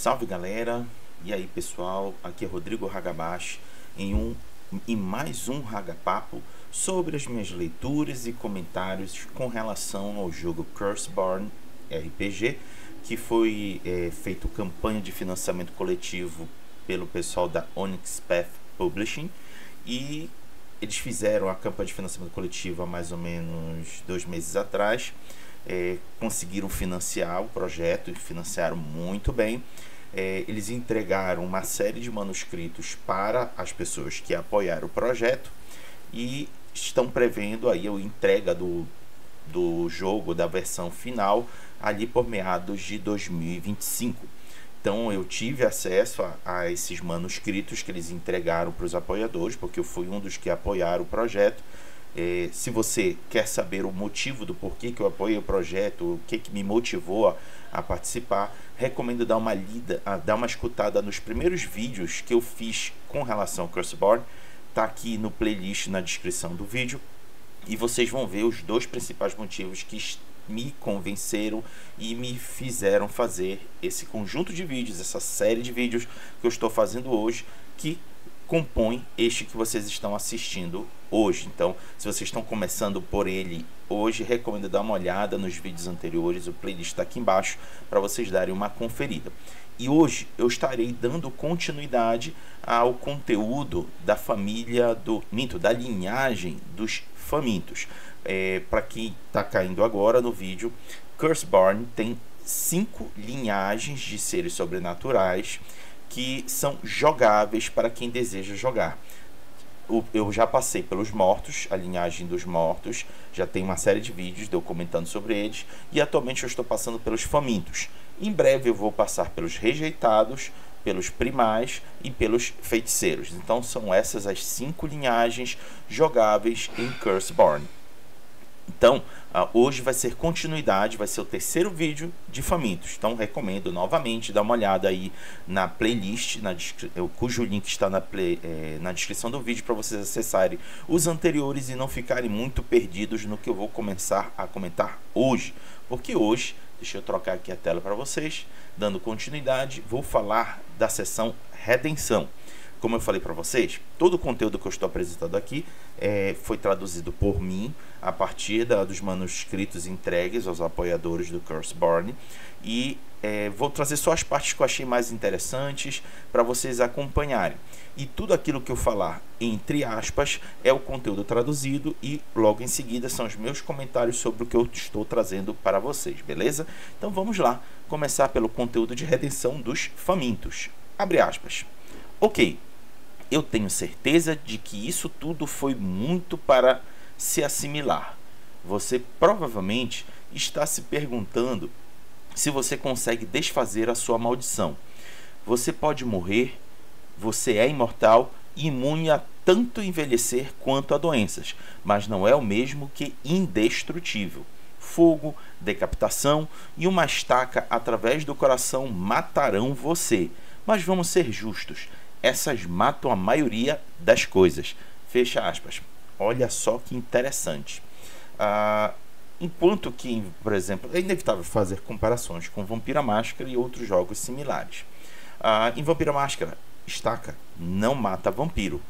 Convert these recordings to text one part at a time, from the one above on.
Salve galera, e aí pessoal, aqui é Rodrigo Hagabashi em mais um Hagapapo sobre as minhas leituras e comentários com relação ao jogo Curseborn RPG, que foi feito campanha de financiamento coletivo pelo pessoal da Onyx Path Publishing, e eles fizeram a campanha de financiamento coletivo há mais ou menos 2 meses atrás. Conseguiram financiar o projeto e financiaram muito bem. Eles entregaram uma série de manuscritos para as pessoas que apoiaram o projeto e estão prevendo aí a entrega do jogo, da versão final, ali por meados de 2025. Então eu tive acesso a esses manuscritos que eles entregaram para os apoiadores, porque eu fui um dos que apoiaram o projeto. Se você quer saber o motivo do porquê que eu apoiei o projeto, o que me motivou a participar, recomendo dar uma lida, dar uma escutada nos primeiros vídeos que eu fiz com relação ao Curseborn. Tá aqui no playlist na descrição do vídeo, e vocês vão ver os 2 principais motivos que me convenceram e me fizeram fazer esse conjunto de vídeos, essa série de vídeos que eu estou fazendo hoje, que compõe este que vocês estão assistindo hoje. Então, se vocês estão começando por ele hoje, recomendo dar uma olhada nos vídeos anteriores, o playlist está aqui embaixo para vocês darem uma conferida. E hoje eu estarei dando continuidade ao conteúdo da família da linhagem dos famintos. Para quem está caindo agora no vídeo, Curseborn tem 5 linhagens de seres sobrenaturais que são jogáveis para quem deseja jogar. Eu já passei pelos mortos, a linhagem dos mortos, já tem uma série de vídeos documentando sobre eles, e atualmente eu estou passando pelos famintos. Em breve eu vou passar pelos rejeitados, pelos primais e pelos feiticeiros. Então são essas as 5 linhagens jogáveis em Curseborn. Então, hoje vai ser continuidade, vai ser o 3º vídeo de famintos. Então, recomendo novamente dar uma olhada aí na playlist, cujo link está na descrição do vídeo, para vocês acessarem os anteriores e não ficarem muito perdidos no que eu vou começar a comentar hoje. Porque hoje, deixa eu trocar aqui a tela para vocês, dando continuidade, vou falar da seção Redenção. Como eu falei para vocês, todo o conteúdo que eu estou apresentando aqui foi traduzido por mim a partir dos manuscritos entregues aos apoiadores do Curseborn, e vou trazer só as partes que eu achei mais interessantes para vocês acompanharem. E tudo aquilo que eu falar, entre aspas, é o conteúdo traduzido, e logo em seguida são os meus comentários sobre o que eu estou trazendo para vocês, beleza? Então vamos lá, começar pelo conteúdo de redenção dos famintos. Abre aspas. Ok. Eu tenho certeza de que isso tudo foi muito para se assimilar. Você provavelmente está se perguntando se você consegue desfazer a sua maldição. Você pode morrer, você é imortal e imune a tanto envelhecer quanto a doenças, mas não é o mesmo que indestrutível. Fogo, decapitação e uma estaca através do coração matarão você. Mas vamos ser justos. Essas matam a maioria das coisas. Fecha aspas. Olha só que interessante. Enquanto que, por exemplo, é inevitável fazer comparações com Vampiro à Máscara e outros jogos similares. Em Vampiro à Máscara, estaca não mata vampiro,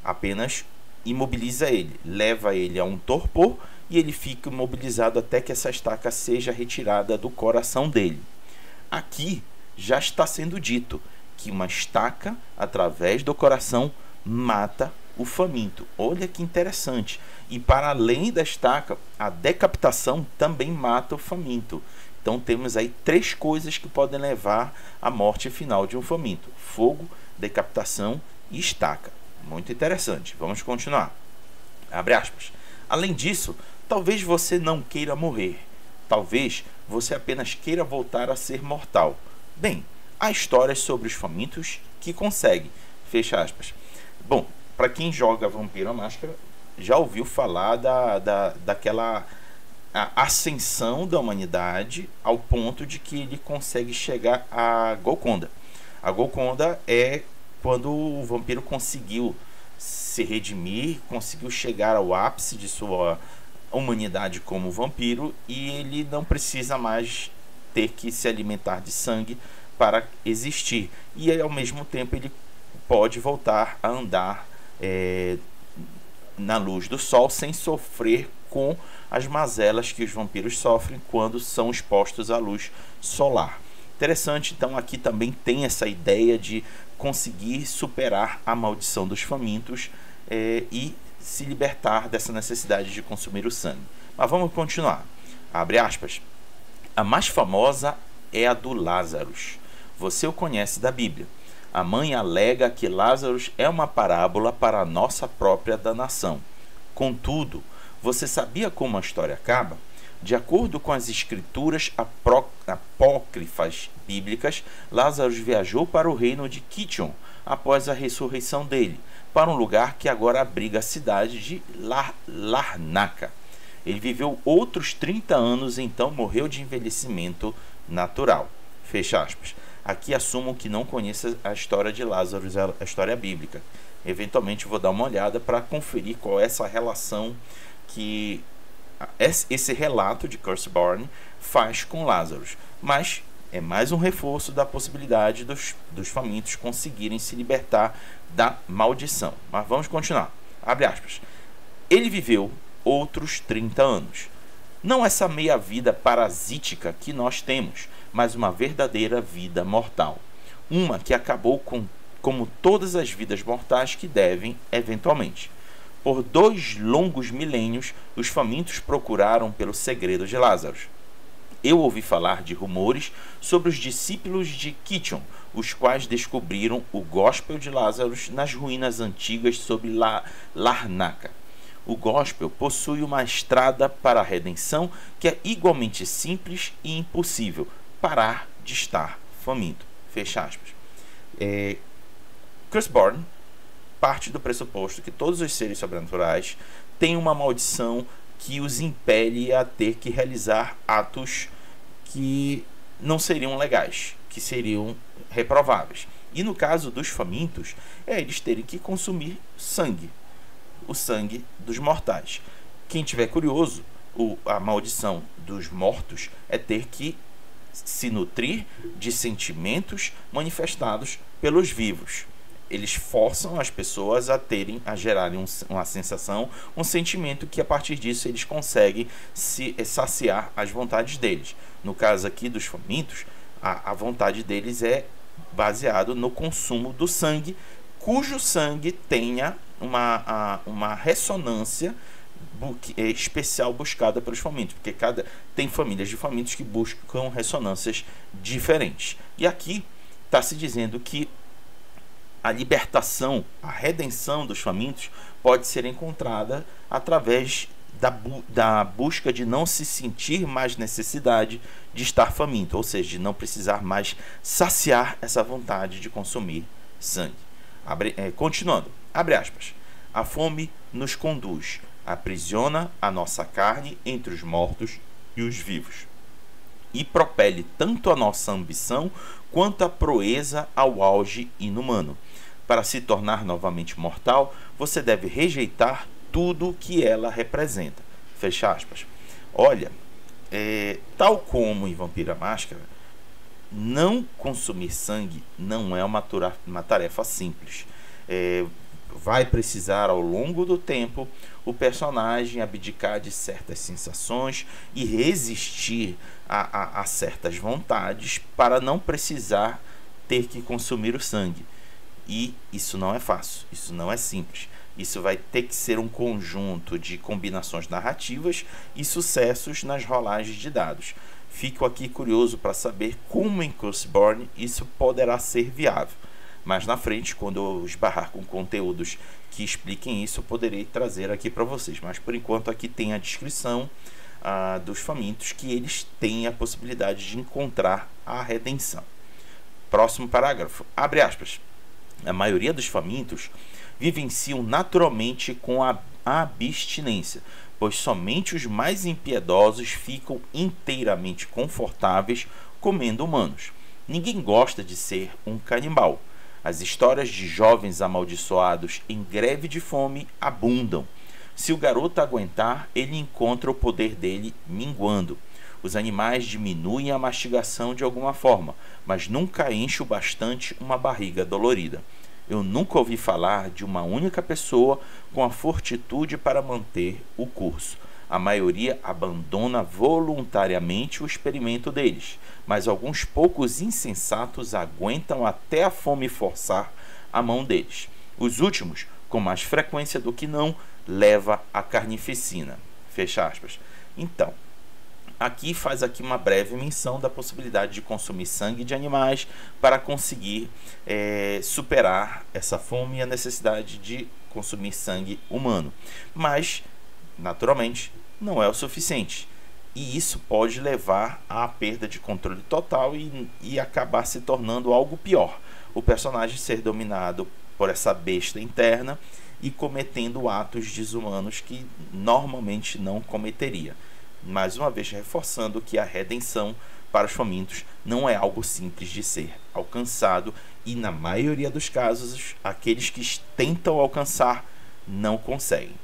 apenas imobiliza ele, leva ele a um torpor e ele fica imobilizado até que essa estaca seja retirada do coração dele. Aqui já está sendo dito que uma estaca através do coração mata o faminto. Olha que interessante. E para além da estaca, a decapitação também mata o faminto. Então temos aí 3 coisas que podem levar à morte final de um faminto: fogo, decapitação e estaca. Muito interessante. Vamos continuar. Abre aspas. Além disso, talvez você não queira morrer. Talvez você apenas queira voltar a ser mortal. Bem, há histórias sobre os famintos que conseguem. Fecha aspas. Bom, para quem joga Vampiro à Máscara, já ouviu falar daquela ascensão da humanidade ao ponto de que ele consegue chegar a Golconda. A Golconda é quando o vampiro conseguiu se redimir, conseguiu chegar ao ápice de sua humanidade como vampiro, e ele não precisa mais ter que se alimentar de sangue para existir. E ao mesmo tempo ele pode voltar a andar na luz do sol sem sofrer com as mazelas que os vampiros sofrem quando são expostos à luz solar. Interessante, então aqui também tem essa ideia de conseguir superar a maldição dos famintos e se libertar dessa necessidade de consumir o sangue. Mas vamos continuar. Abre aspas. A mais famosa é a do Lázaro. Você o conhece da Bíblia. A mãe alega que Lázaro é uma parábola para a nossa própria danação. Contudo, você sabia como a história acaba? De acordo com as escrituras apócrifas bíblicas, Lázaro viajou para o reino de Kition após a ressurreição dele, para um lugar que agora abriga a cidade de Larnaca. Ele viveu outros 30 anos, então morreu de envelhecimento natural. Fecha aspas. Aqui assumo que não conheça a história de Lázaro, a história bíblica. Eventualmente vou dar uma olhada para conferir qual é essa relação que esse relato de Curseborn faz com Lázaro. Mas é mais um reforço da possibilidade dos famintos conseguirem se libertar da maldição. Mas vamos continuar. Abre aspas. Ele viveu outros 30 anos. Não essa meia-vida parasítica que nós temos, mas uma verdadeira vida mortal. Uma que acabou como todas as vidas mortais que devem, eventualmente. Por 2 longos milênios, os famintos procuraram pelo segredo de Lázaro. Eu ouvi falar de rumores sobre os discípulos de Kition, os quais descobriram o Gospel de Lázaro nas ruínas antigas sob Larnaca. O Gospel possui uma estrada para a redenção que é igualmente simples e impossível: parar de estar faminto. Fecha aspas. Curseborn parte do pressuposto que todos os seres sobrenaturais têm uma maldição que os impele a ter que realizar atos que não seriam legais, que seriam reprováveis. E no caso dos famintos, eles terem que consumir sangue, o sangue dos mortais. Quem tiver curioso, a maldição dos mortos é ter que se nutrir de sentimentos manifestados pelos vivos. Eles forçam as pessoas a gerarem uma sensação, um sentimento que a partir disso eles conseguem saciar as vontades deles. No caso aqui dos famintos, a vontade deles é baseado no consumo do sangue, cujo sangue tenha uma ressonância especial buscada pelos famintos, porque tem famílias de famintos que buscam ressonâncias diferentes. E aqui está se dizendo que a libertação, a redenção dos famintos pode ser encontrada através da busca de não se sentir mais necessidade de estar faminto, ou seja, de não precisar mais saciar essa vontade de consumir sangue. Continuando, abre aspas. A fome nos conduz, aprisiona a nossa carne entre os mortos e os vivos, e propele tanto a nossa ambição quanto a proeza ao auge inumano. Para se tornar novamente mortal, você deve rejeitar tudo o que ela representa. Fecha aspas. Olha, tal como em Vampiro à Máscara, não consumir sangue não é uma tarefa simples. Vai precisar, ao longo do tempo, o personagem abdicar de certas sensações e resistir a certas vontades para não precisar ter que consumir o sangue. E isso não é fácil, isso não é simples. Isso vai ter que ser um conjunto de combinações narrativas e sucessos nas rolagens de dados. Fico aqui curioso para saber como em Curseborn isso poderá ser viável. Mas na frente, quando eu esbarrar com conteúdos que expliquem isso, eu poderei trazer aqui para vocês. Mas por enquanto aqui tem a descrição dos famintos, que eles têm a possibilidade de encontrar a redenção. Próximo parágrafo, abre aspas. A maioria dos famintos vivenciam naturalmente com a abstinência, pois somente os mais impiedosos ficam inteiramente confortáveis comendo humanos. Ninguém gosta de ser um canibal. As histórias de jovens amaldiçoados em greve de fome abundam. Se o garoto aguentar, ele encontra o poder dele minguando. Os animais diminuem a mastigação de alguma forma, mas nunca enchem o bastante uma barriga dolorida. Eu nunca ouvi falar de uma única pessoa com a fortitude para manter o curso. A maioria abandona voluntariamente o experimento deles, mas alguns poucos insensatos aguentam até a fome forçar a mão deles. Os últimos, com mais frequência do que não, leva à carnificina. Fecha aspas. Então, aqui faz aqui uma breve menção da possibilidade de consumir sangue de animais para conseguir superar essa fome e a necessidade de consumir sangue humano. Mas, naturalmente, não é o suficiente. E isso pode levar à perda de controle total e acabar se tornando algo pior. O personagem ser dominado por essa besta interna e cometendo atos desumanos que normalmente não cometeria. Mais uma vez reforçando que a redenção para os famintos não é algo simples de ser alcançado e, na maioria dos casos, aqueles que tentam alcançar não conseguem.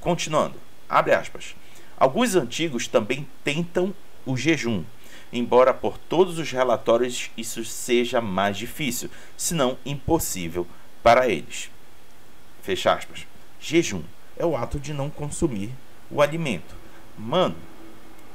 Continuando, abre aspas. Alguns antigos também tentam o jejum, embora por todos os relatórios isso seja mais difícil, se não impossível para eles. Fecha aspas. Jejum é o ato de não consumir o alimento. Mano,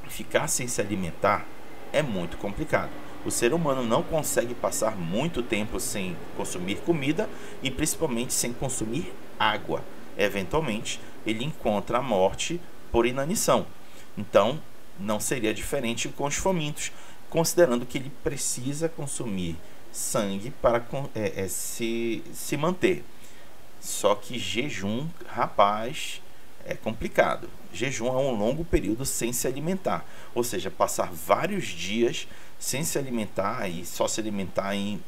ficar sem se alimentar é muito complicado. O ser humano não consegue passar muito tempo sem consumir comida e principalmente sem consumir água. Eventualmente, ele encontra a morte por inanição. Então, não seria diferente com os famintos, considerando que ele precisa consumir sangue para se manter. Só que jejum, rapaz, é complicado. Jejum é um longo período sem se alimentar, ou seja, passar vários dias sem se alimentar e só se alimentar em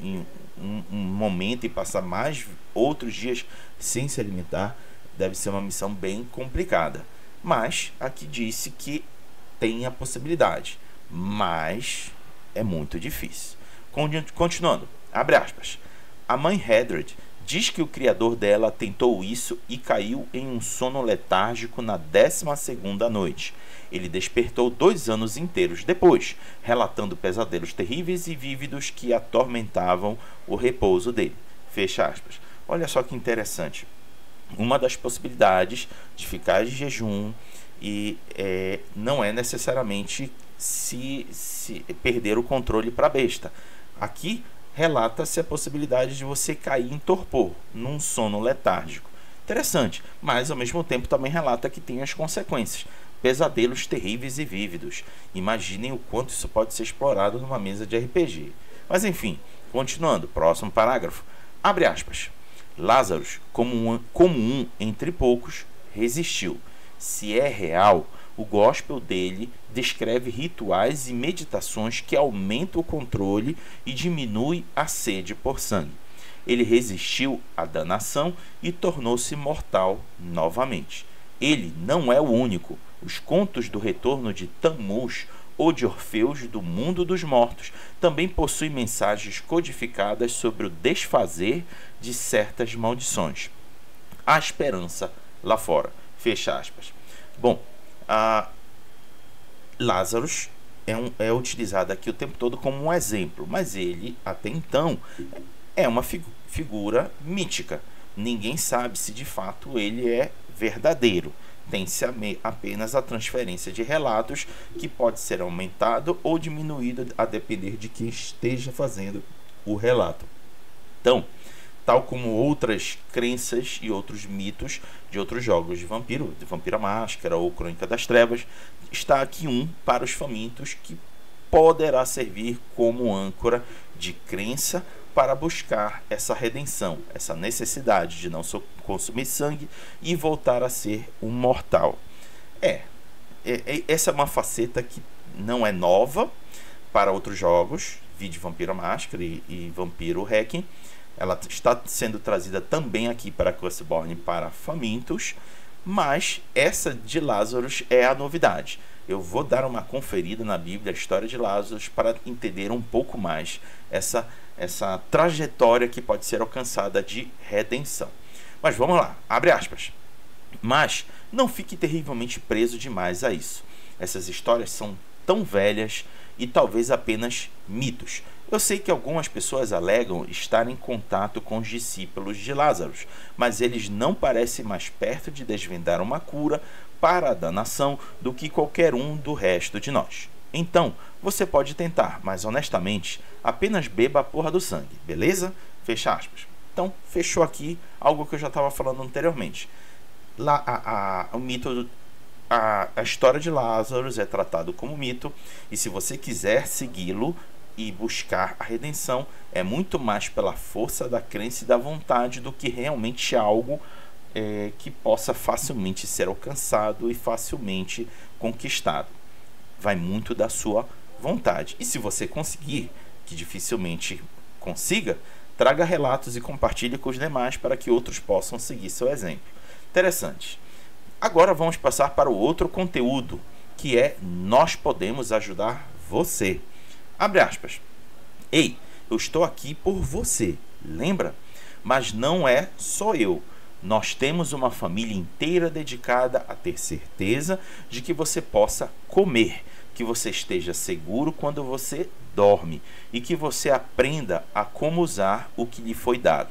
um momento e passar mais outros dias sem se alimentar deve ser uma missão bem complicada. Mas aqui disse que tem a possibilidade, mas é muito difícil. Continuando, abre aspas. A mãe Hedred diz que o criador dela tentou isso e caiu em um sono letárgico na 12ª noite. Ele despertou 2 anos inteiros depois, relatando pesadelos terríveis e vívidos que atormentavam o repouso dele. Fecha aspas. Olha só que interessante. Uma das possibilidades de ficar de jejum não é necessariamente se perder o controle para a besta. Aqui relata-se a possibilidade de você cair em torpor, num sono letárgico. Interessante, mas ao mesmo tempo também relata que tem as consequências. Pesadelos terríveis e vívidos. Imaginem o quanto isso pode ser explorado numa mesa de RPG. Mas enfim, continuando, próximo parágrafo. Abre aspas. Lázaro, como um entre poucos, resistiu. Se é real, o gospel dele descreve rituais e meditações que aumentam o controle e diminuem a sede por sangue. Ele resistiu à danação e tornou-se mortal novamente. Ele não é o único. Os contos do retorno de Tammuz ou de Orfeus do mundo dos mortos também possuem mensagens codificadas sobre o desfazer de certas maldições. Há esperança lá fora. Fecha aspas. Bom, Lázaro é utilizado aqui o tempo todo como um exemplo, mas ele, até então, é uma figura mítica. Ninguém sabe se de fato ele é verdadeiro. Tem-se apenas a transferência de relatos que pode ser aumentado ou diminuído a depender de quem esteja fazendo o relato. Então, tal como outras crenças e outros mitos de outros jogos de Vampiro à Máscara ou Crônica das Trevas, está aqui um para os famintos que poderá servir como âncora de crença para buscar essa redenção, essa necessidade de não consumir sangue e voltar a ser um mortal. Essa é uma faceta que não é nova para outros jogos, vide Vampiro à Máscara e Vampiro Hacking. Ela está sendo trazida também aqui para Curseborn para famintos, mas essa de Lázaro é a novidade. Eu vou dar uma conferida na Bíblia, a história de Lázaro, para entender um pouco mais essa trajetória que pode ser alcançada de redenção. Mas vamos lá, abre aspas. Mas não fique terrivelmente preso demais a isso. Essas histórias são tão velhas e talvez apenas mitos. Eu sei que algumas pessoas alegam estar em contato com os discípulos de Lázaro, mas eles não parecem mais perto de desvendar uma cura para a danação do que qualquer um do resto de nós. Então, você pode tentar, mas honestamente, apenas beba a porra do sangue, beleza? Fecha aspas. Então, fechou aqui algo que eu já estava falando anteriormente. Lá, o mito, a história de Lázaro é tratado como mito, e se você quiser segui-lo e buscar a redenção, é muito mais pela força da crença e da vontade do que realmente algo que possa facilmente ser alcançado e facilmente conquistado. Vai muito da sua vontade. E se você conseguir, que dificilmente consiga, traga relatos e compartilhe com os demais para que outros possam seguir seu exemplo. Interessante. Agora vamos passar para o outro conteúdo, que é nós podemos ajudar você. Abre aspas. Ei, eu estou aqui por você, lembra? Mas não é só eu. Nós temos uma família inteira dedicada a ter certeza de que você possa comer, que você esteja seguro quando você dorme e que você aprenda a como usar o que lhe foi dado.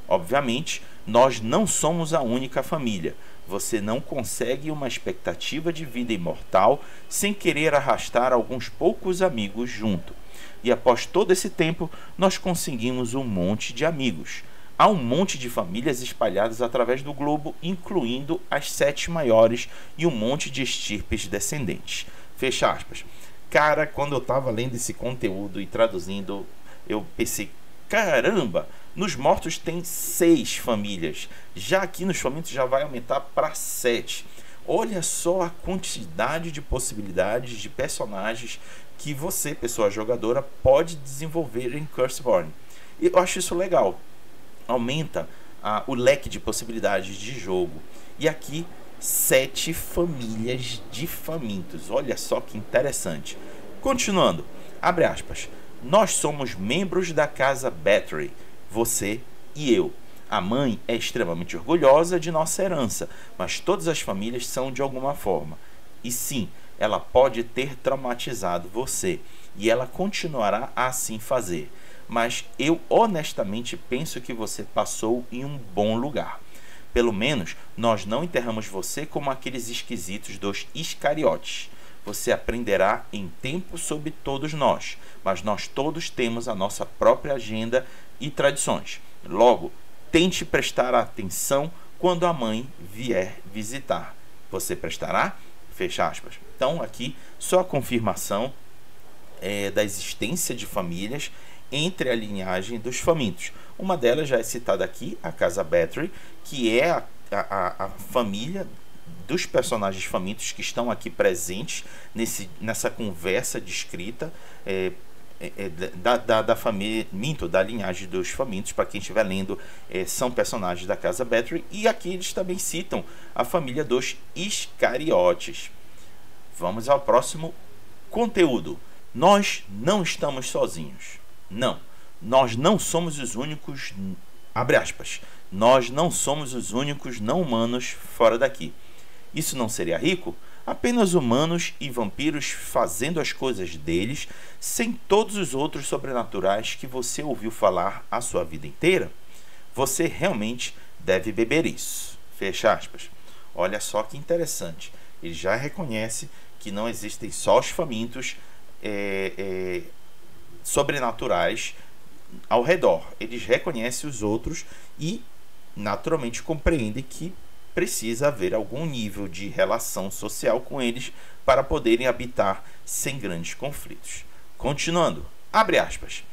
Obviamente, nós não somos a única família. Você não consegue uma expectativa de vida imortal sem querer arrastar alguns poucos amigos junto. E após todo esse tempo, nós conseguimos um monte de amigos. Há um monte de famílias espalhadas através do globo, incluindo as 7 maiores e um monte de estirpes descendentes. Fecha aspas. Cara, quando eu estava lendo esse conteúdo e traduzindo, eu pensei, caramba, nos mortos tem 6 famílias. Já aqui nos famintos já vai aumentar para 7. Olha só a quantidade de possibilidades de personagens que você, pessoa jogadora, pode desenvolver em Curseborn. E eu acho isso legal. Aumenta o leque de possibilidades de jogo. E aqui 7 famílias de famintos. Olha só que interessante. Continuando, abre aspas. Nós somos membros da casa Battery, você e eu. A mãe é extremamente orgulhosa de nossa herança, mas todas as famílias são de alguma forma. E sim, ela pode ter traumatizado você, e ela continuará a assim fazer. Mas eu honestamente penso que você passou em um bom lugar. Pelo menos, nós não enterramos você como aqueles esquisitos dos Iscariotes. Você aprenderá em tempo sobre todos nós, mas nós todos temos a nossa própria agenda e tradições. Logo, tente prestar atenção quando a mãe vier visitar. Você prestará? Fecha aspas. Então, aqui, só a confirmação da existência de famílias entre a linhagem dos famintos. Uma delas já é citada aqui, a casa Battery, que é a família dos personagens famintos que estão aqui presentes nessa conversa descrita da família, da linhagem dos famintos. Para quem estiver lendo, são personagens da casa Battery, e aqui eles também citam a família dos Iscariotes. Vamos ao próximo conteúdo. Nós não estamos sozinhos. Não, nós não somos os únicos, abre aspas, nós não somos os únicos não humanos fora daqui. Isso não seria rico? Apenas humanos e vampiros fazendo as coisas deles, sem todos os outros sobrenaturais que você ouviu falar a sua vida inteira? Você realmente deve beber isso. Fecha aspas. Olha só que interessante. Ele já reconhece que não existem só os famintos sobrenaturais ao redor. Eles reconhecem os outros e naturalmente compreendem que precisa haver algum nível de relação social com eles para poderem habitar sem grandes conflitos. Continuando, abre aspas.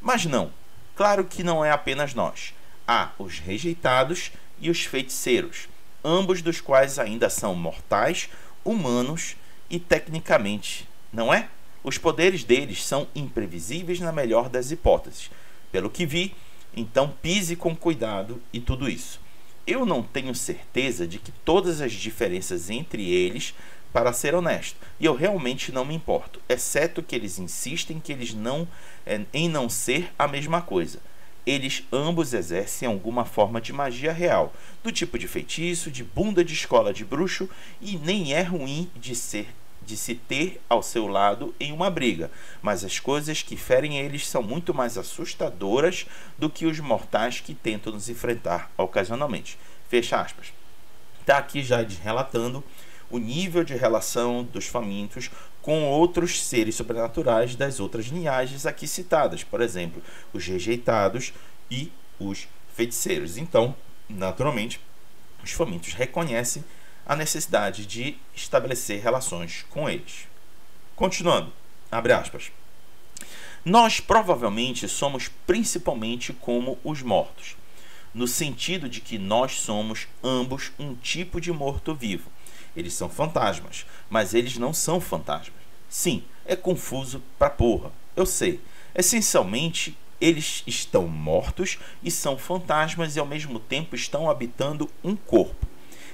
Mas não, claro que não é apenas nós. Há os rejeitados e os feiticeiros, ambos dos quais ainda são mortais, humanos e tecnicamente, não é? Os poderes deles são imprevisíveis na melhor das hipóteses. Pelo que vi, então pise com cuidado e tudo isso. Eu não tenho certeza de que todas as diferenças entre eles, para ser honesto, e eu realmente não me importo, exceto que eles insistem que eles em não ser a mesma coisa. Eles ambos exercem alguma forma de magia real, do tipo de feitiço, de bunda de escola de bruxo, e nem é ruim de de se ter ao seu lado em uma briga, mas as coisas que ferem eles são muito mais assustadoras do que os mortais que tentam nos enfrentar ocasionalmente. Fecha aspas. Está aqui já relatando o nível de relação dos famintos com outros seres sobrenaturais das outras linhagens aqui citadas, por exemplo, os rejeitados e os feiticeiros. Então, naturalmente, os famintos reconhecem a necessidade de estabelecer relações com eles. Continuando, abre aspas. Nós provavelmente somos principalmente como os mortos, no sentido de que nós somos ambos um tipo de morto-vivo. Eles são fantasmas, mas eles não são fantasmas. Sim, é confuso pra porra, eu sei. Essencialmente, eles estão mortos e são fantasmas e ao mesmo tempo estão habitando um corpo.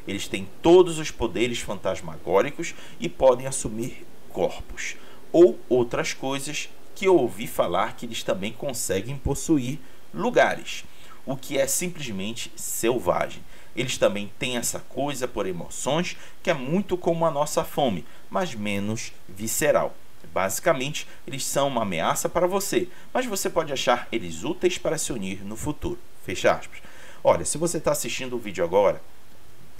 Eles têm todos os poderes fantasmagóricos e podem assumir corpos ou outras coisas que eu ouvi falar que eles também conseguem possuir lugares, o que é simplesmente selvagem. Eles também têm essa coisa por emoções que é muito como a nossa fome, mas menos visceral. Basicamente, eles são uma ameaça para você, mas você pode achar eles úteis para se unir no futuro. Fecha aspas. Olha, se você está assistindo o vídeo agora,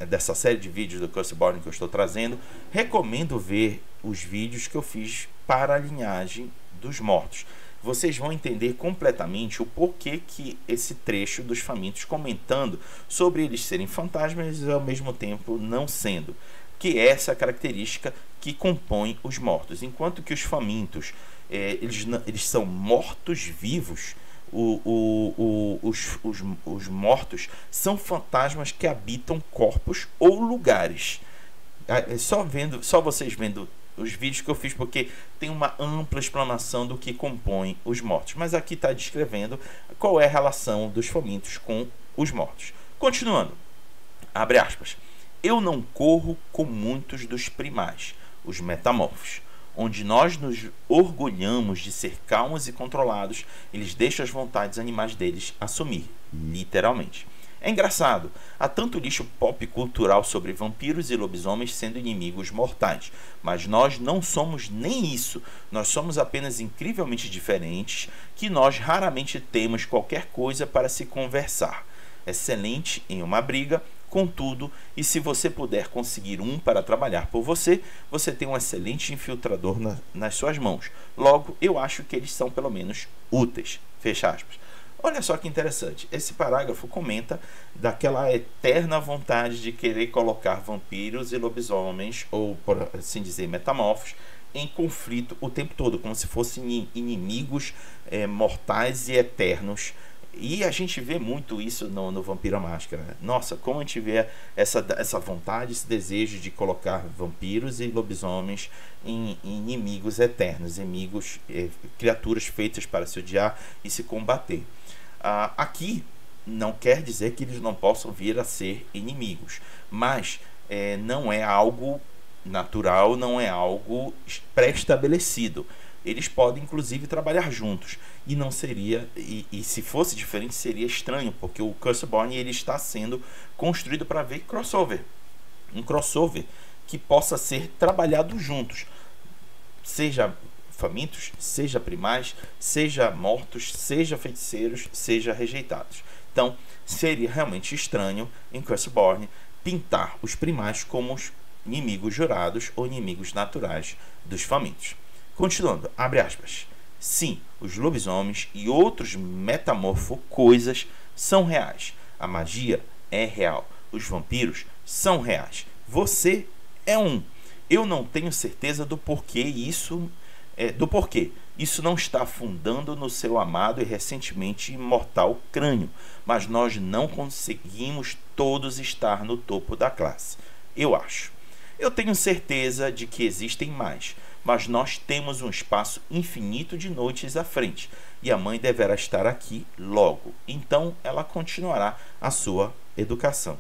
dessa série de vídeos do Curseborn que eu estou trazendo, recomendo ver os vídeos que eu fiz para a linhagem dos mortos. Vocês vão entender completamente o porquê que esse trecho dos famintos comentando sobre eles serem fantasmas e ao mesmo tempo não sendo, que é essa característica que compõe os mortos. Enquanto que os famintos eles são mortos-vivos, os mortos são fantasmas que habitam corpos ou lugares. Só vocês vendo os vídeos que eu fiz, porque tem uma ampla explanação do que compõe os mortos, mas aqui está descrevendo qual é a relação dos famintos com os mortos. Continuando, abre aspas. Eu não corro com muitos dos primais, os metamorfos, onde nós nos orgulhamos de ser calmos e controlados. Eles deixam as vontades animais deles assumir, literalmente. É engraçado, há tanto lixo pop cultural sobre vampiros e lobisomens sendo inimigos mortais, mas nós não somos nem isso. Nós somos apenas incrivelmente diferentes, que nós raramente temos qualquer coisa para se conversar. Excelente em uma briga, contudo, e se você puder conseguir um para trabalhar por você, você tem um excelente infiltrador nas suas mãos. Logo, eu acho que eles são pelo menos úteis. Fecha aspas. Olha só que interessante, esse parágrafo comenta daquela eterna vontade de querer colocar vampiros e lobisomens, ou por assim dizer, metamorfos, em conflito o tempo todo, como se fossem inimigos mortais e eternos. E a gente vê muito isso no Vampiro à Máscara. Nossa, como a gente vê essa vontade, esse desejo de colocar vampiros e lobisomens em inimigos eternos, inimigos, criaturas feitas para se odiar e se combater. Aqui não quer dizer que eles não possam vir a ser inimigos, mas não é algo natural, não é algo pré-estabelecido. Eles podem inclusive trabalhar juntos e não seria, e se fosse diferente seria estranho, porque o Curseborn ele está sendo construído para ver crossover, um crossover que possa ser trabalhado juntos, seja famintos, seja primais, seja mortos, seja feiticeiros, seja rejeitados. Então seria realmente estranho em Curseborn pintar os primais como os inimigos jurados ou inimigos naturais dos famintos. Continuando, abre aspas. Sim, os lobisomens e outros metamorfo-coisas são reais. A magia é real. Os vampiros são reais. Você é um. Eu não tenho certeza do porquê isso não está afundando no seu amado e recentemente imortal crânio, mas nós não conseguimos todos estar no topo da classe. Eu acho. Eu tenho certeza de que existem mais, mas nós temos um espaço infinito de noites à frente, e a mãe deverá estar aqui logo. Então ela continuará a sua educação.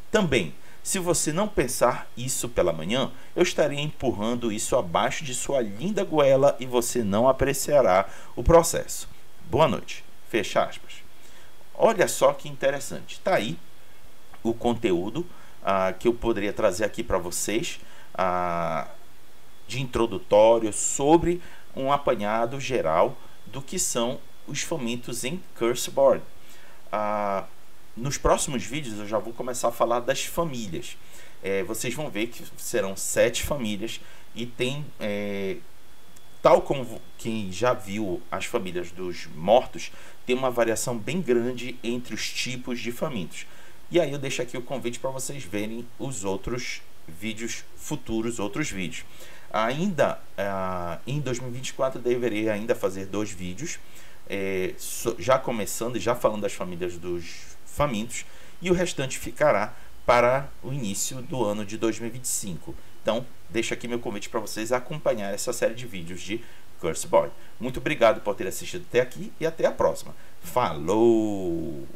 Também, se você não pensar isso pela manhã, eu estarei empurrando isso abaixo de sua linda goela e você não apreciará o processo. Boa noite. Fecha aspas. Olha só que interessante. Está aí o conteúdo que eu poderia trazer aqui para vocês de introdutório sobre um apanhado geral do que são os famintos em Curseborn. Nos próximos vídeos eu já vou começar a falar das famílias. Vocês vão ver que serão 7 famílias e tem, tal como quem já viu as famílias dos mortos, tem uma variação bem grande entre os tipos de famintos. E aí eu deixo aqui o convite para vocês verem os outros vídeos futuros, outros vídeos. Ainda em 2024 deverei ainda fazer 2 vídeos, já começando e já falando das famílias dos famintos, e o restante ficará para o início do ano de 2025. Então, deixo aqui meu convite para vocês acompanhar essa série de vídeos de Curseborn. Muito obrigado por ter assistido até aqui e até a próxima. Falou!